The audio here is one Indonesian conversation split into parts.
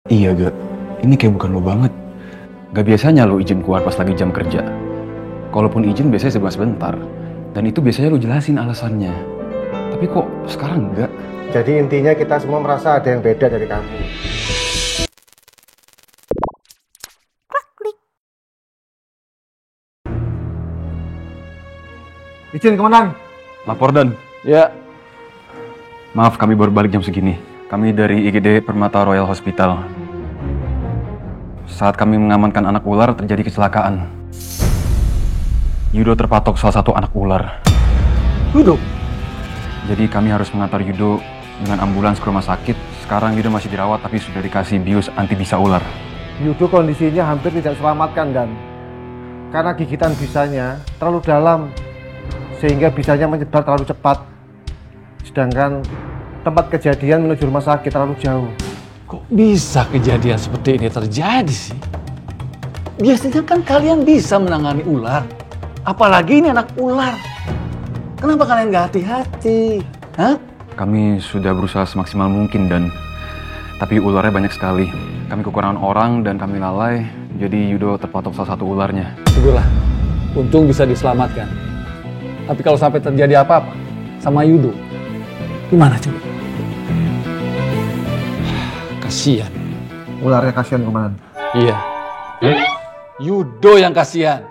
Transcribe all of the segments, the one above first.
Iya, Gak. Ini kayak bukan lo banget. Gak biasanya lo izin keluar pas lagi jam kerja. Kalaupun izin biasanya sebentar. Dan itu biasanya lo jelasin alasannya. Tapi kok sekarang enggak? Jadi intinya kita semua merasa ada yang beda dari kamu. Izin, Komandan. Lapor, Dan. Ya, Maaf, kami baru balik jam segini. Kami dari IGD Permata Royal Hospital. Saat kami mengamankan anak ular, terjadi kecelakaan. Yudo terpatok salah satu anak ular. duduk. Jadi kami harus mengantar Yudo dengan ambulans ke rumah sakit. Sekarang Yudo masih dirawat tapi sudah dikasih bius anti bisa ular. Yudo kondisinya hampir tidak selamatkan, Dan. Karena gigitan bisanya terlalu dalam, sehingga bisanya menyebar terlalu cepat. Sedangkan tempat kejadian menuju rumah sakit terlalu jauh. Kok bisa kejadian seperti ini terjadi sih? Biasanya kan kalian bisa menangani ular. Apalagi ini anak ular. Kenapa kalian gak hati-hati? Hah? Kami sudah berusaha semaksimal mungkin tapi ularnya banyak sekali. Kami kekurangan orang dan kami lalai, jadi Yudo terpatok salah satu ularnya. Syukurlah, untung bisa diselamatkan. Tapi kalau sampai terjadi apa-apa sama Yudo, gimana coba? Kasihan. Ularnya kasihan, Komandan. Iya. Yudo yang kasihan.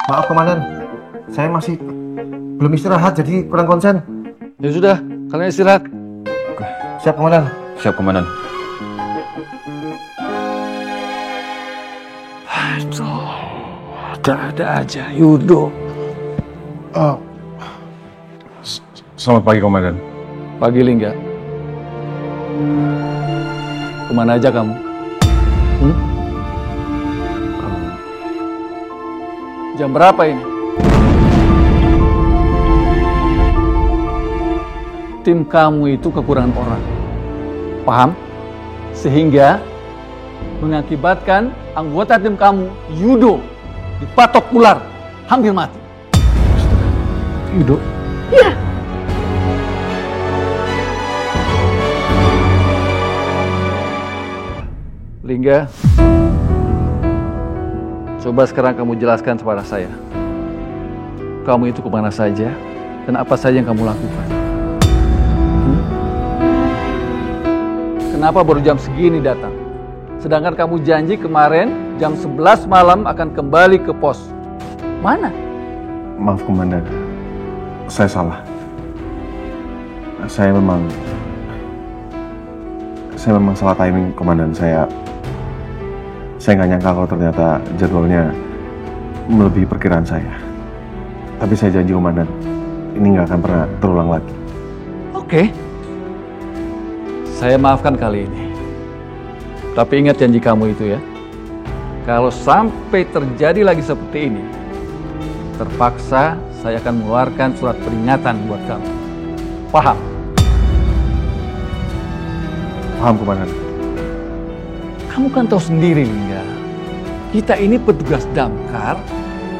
Maaf, Komandan. Saya masih belum istirahat, jadi kurang konsen. Ya sudah, kalian istirahat. Siap, Komandan. Siap, Komandan. Aduh, ada aja Yudo. Selamat pagi, Komandan. Pagi, Lingga. Kemana aja kamu? Jam berapa ini? Tim kamu itu kekurangan orang. Paham? Sehingga mengakibatkan anggota tim kamu, Yudo, dipatok ular, hampir mati. Yudo? Iya. Lingga, coba sekarang kamu jelaskan kepada saya. Kamu itu kemana saja dan apa saja yang kamu lakukan? Kenapa baru jam segini datang? Sedangkan kamu janji kemarin jam 11 malam akan kembali ke pos. Mana? Maaf, Komandan. Saya salah. Saya memang salah timing, Komandan. Saya nggak nyangka kalau ternyata jadwalnya melebihi perkiraan saya. Tapi saya janji, Komandan, ini nggak akan pernah terulang lagi. Oke. Saya maafkan kali ini. Tapi ingat janji kamu itu ya. Kalau sampai terjadi lagi seperti ini, terpaksa saya akan mengeluarkan surat peringatan buat kamu. Paham? Paham, Komandan. Kamu kan tahu sendiri, Lingga. Kita ini petugas damkar,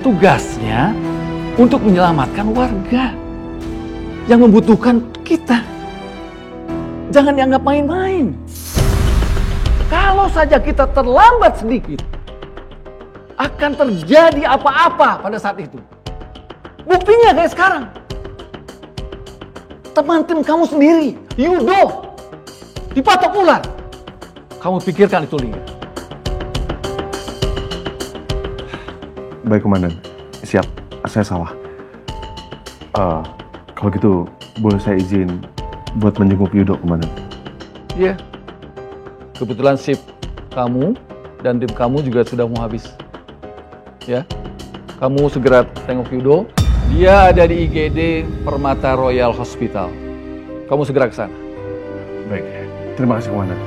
tugasnya untuk menyelamatkan warga yang membutuhkan kita. Jangan dianggap main-main. Kalau saja kita terlambat sedikit, akan terjadi apa-apa pada saat itu. Buktinya kayak sekarang. Teman tim kamu sendiri, Yudo, dipatok ular. Kamu pikirkan itu, Lingga. Baik, Komandan. Siap. Saya salah. Kalau gitu, boleh saya izin buat menjenguk Yudo, Komandan? Iya. Kebetulan shift kamu dan tim kamu juga sudah mau habis. Ya. Kamu segera tengok Yudo. Dia ada di IGD Permata Royal Hospital. Kamu segera ke sana. Baik. Terima kasih, Komandan.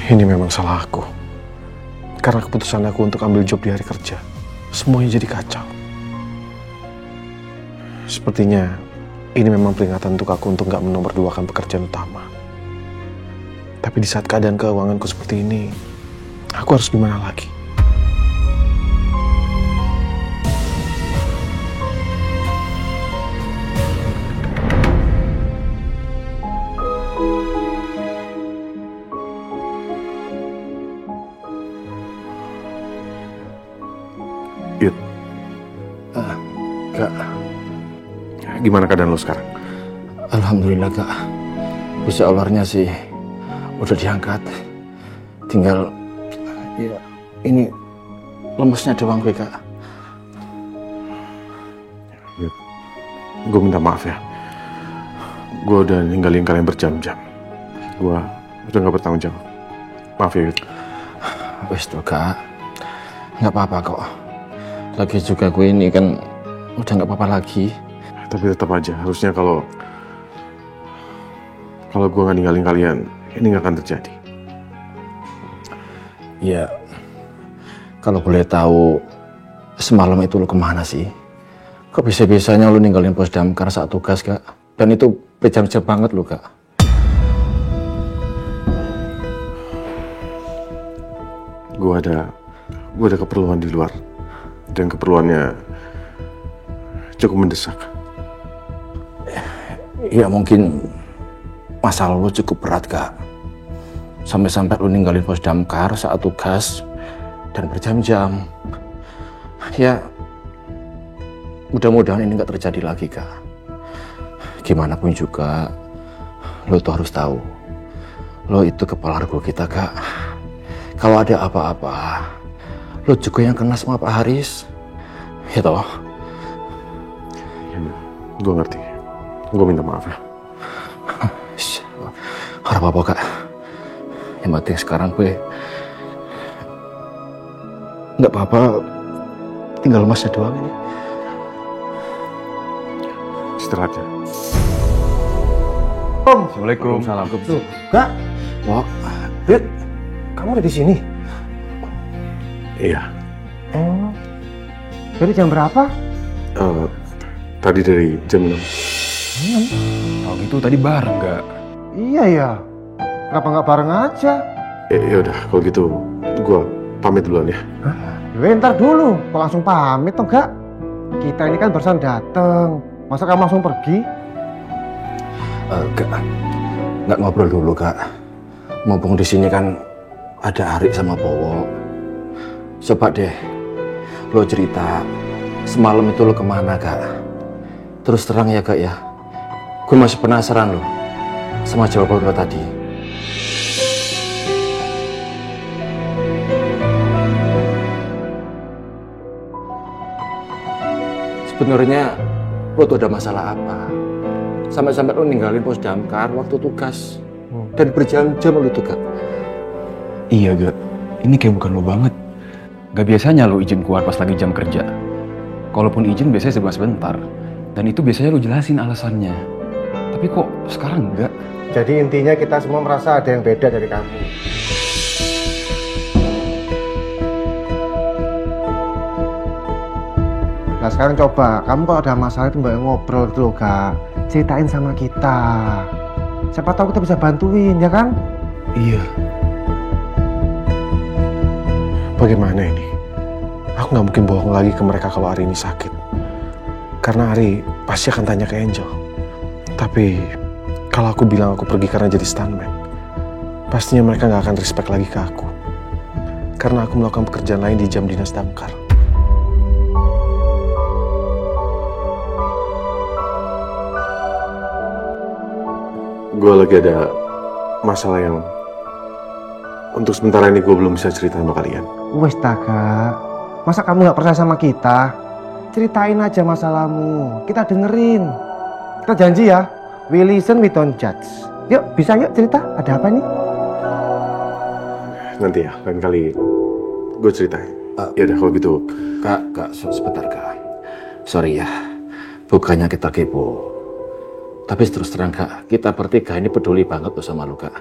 Ini memang salah aku. Karena keputusan aku untuk ambil job di hari kerja semuanya jadi kacau. Sepertinya ini memang peringatan untuk aku untuk nggak menomorduakan pekerjaan utama. Tapi di saat keadaan keuanganku seperti ini, aku harus gimana lagi? Yud, Kak, gimana keadaan lo sekarang? alhamdulillah Kak. Bisa ularnya sih udah diangkat. Tinggal ya ini lemesnya doang gue Kak. Yud, gue minta maaf ya. Gue udah ninggalin kalian berjam-jam. Gue udah gak bertanggung jawab. Maaf ya Yud. Wes tuh Kak, nggak apa-apa kok. Lagi juga gue ini kan udah nggak apa-apa lagi. Tapi tetap aja, harusnya kalau gue nggak ninggalin kalian, ini nggak akan terjadi. Ya, kalau boleh tahu semalam itu lu kemana sih? Kok bisa-bisanya lu ninggalin pos damkar saat tugas Kak? Dan itu berjam-jam banget lu Kak. Gue ada keperluan di luar, dan keperluannya cukup mendesak. Ya mungkin masalah lu cukup berat Kak. Sampai-sampai lu ninggalin pos damkar saat tugas dan berjam-jam. Ya, mudah-mudahan ini nggak terjadi lagi Kak. Gimana pun juga, lo tuh harus tahu, lo itu kepala regu kita Kak. Kalau ada apa-apa, lo juga yang kena sama Pak Haris. Ya toh? Ya, gue ngerti. Gue minta maaf ya. Harap apa Kak? Yang penting sekarang gue nggak apa-apa, tinggal lemasnya doang ini. Istirahat ya. Assalamualaikum. Tuh, Kak, Wah, Yud, kamu ada di sini? Iya. Oh, dari jam berapa? Tadi dari jam 6. Kalau gitu tadi bareng nggak? Iya ya, kenapa nggak bareng aja? Ya udah, kalau gitu gue pamit duluan ya. Ntar dulu, kok langsung pamit toh Kak? Kita ini kan barusan dateng, masa kamu langsung pergi? Kak, nggak ngobrol dulu Kak. Mumpung di sini kan ada Arik sama Bowo. Coba deh, lo cerita semalam itu lo kemana Kak? Terus terang ya Kak ya. Gue masih penasaran loh sama jawaban lo tadi. Sebenarnya lo tuh ada masalah apa? Sampai-sampai lo ninggalin pos damkar waktu tugas dan berjam-jam lo itu Kak. Iya gak, ini kayak bukan lo banget. Gak biasanya lo izin keluar pas lagi jam kerja. Kalaupun izin biasanya sebentar. Dan itu biasanya lo jelasin alasannya. Tapi kok sekarang enggak? Jadi intinya kita semua merasa ada yang beda dari kamu. Nah sekarang coba, kamu kalau ada masalah itu mbak ngobrol gitu loh Kak. Ceritain sama kita. Siapa tahu kita bisa bantuin, ya kan? Iya. Bagaimana ini? Aku nggak mungkin bohong lagi ke mereka kalau Ari ini sakit. Karena Ari pasti akan tanya ke Angel. Tapi kalau aku bilang aku pergi karena jadi stuntman, pastinya mereka nggak akan respect lagi ke aku. Karena aku melakukan pekerjaan lain di jam dinas damkar. Gue lagi ada masalah yang untuk sementara ini gue belum bisa cerita sama kalian. Wes Kak, masa kamu nggak percaya sama kita? Ceritain aja masalahmu, kita dengerin. Kita janji ya, we listen, we don't judge. Yuk, bisa yuk cerita, ada apa nih? Nanti ya, lain kali gue ceritain. Ya udah kalau gitu. Kak, sebentar Kak. Sorry ya, bukannya kita kepo. Tapi terus terang Kak, kita bertiga ini peduli banget tuh sama lu Kak.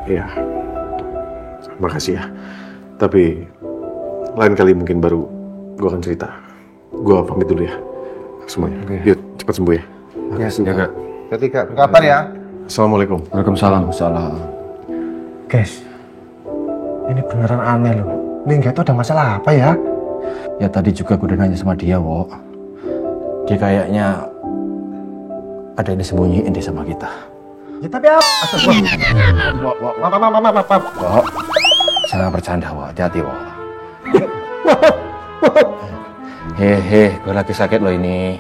Iya. makasih ya. Tapi lain kali mungkin baru gue akan cerita. Gue pamit dulu ya semuanya. Yuk, cepat sembuh ya. Ya, Kak. Jadi Kak, berkabar ya. Assalamualaikum. Waalaikumsalam. Guys, ini beneran aneh loh. Lingga itu ada masalah apa ya? Ya tadi juga gue udah nanya sama dia, Wo. Dia kayaknya ada yang disembunyiin deh sama kita. Ya tapi apa? Maaf. Wo, jangan bercanda, Wo. Hati-hati, Wo. Hehe, gue lagi sakit loh ini.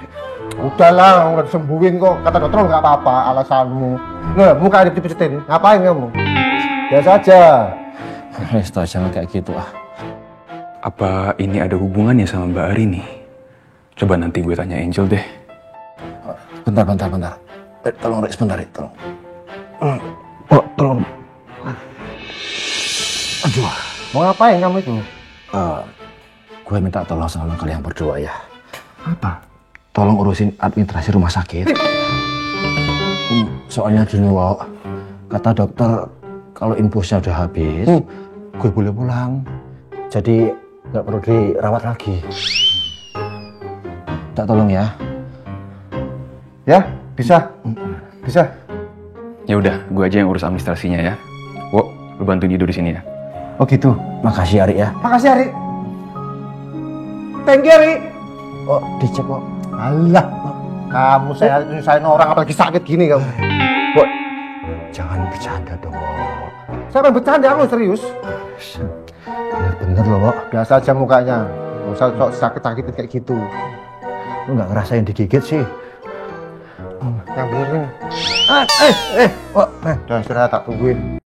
Udahlah, udah disembuhin kok. Kata dokter nggak apa-apa, alasanmu. Nah, muka dipijetin. Ngapain kamu? Biasa aja. Resto, jangan kayak gitu ah. Apa ini ada hubungannya sama Mbak Arini? Coba nanti gue tanya Angel deh. Bentar. Tolong, Rek, sebentar, Rek. Tolong. Oh, tolong. Aduh. Mau ngapain kamu itu? Gue minta tolong sama kalian berdua ya. Apa? Tolong urusin administrasi rumah sakit. Soalnya gini, Wo. Kata dokter, kalau infusnya udah habis, gue boleh pulang. Jadi nggak perlu dirawat lagi. Tak tolong ya. Ya, bisa. Ya udah, gue aja yang urus administrasinya ya. Wo, lu bantuin Ido di sini ya. Oh gitu. Makasih, Ari ya. Makasih Ari. Thank you Ari. Oh, dicek, Wo. Alah, kamu saya nyusahin orang apalagi sakit gini kamu. Wo, jangan bercanda dong, Wo. Saya pengen bercanda, aku serius. Bener loh, Wo. Biasa aja mukanya. Nggak usah sok sakit-sakitin kayak gitu. Lu nggak ngerasain digigit sih. Yang bener nih. Wo, Udah istirahat, tak tungguin.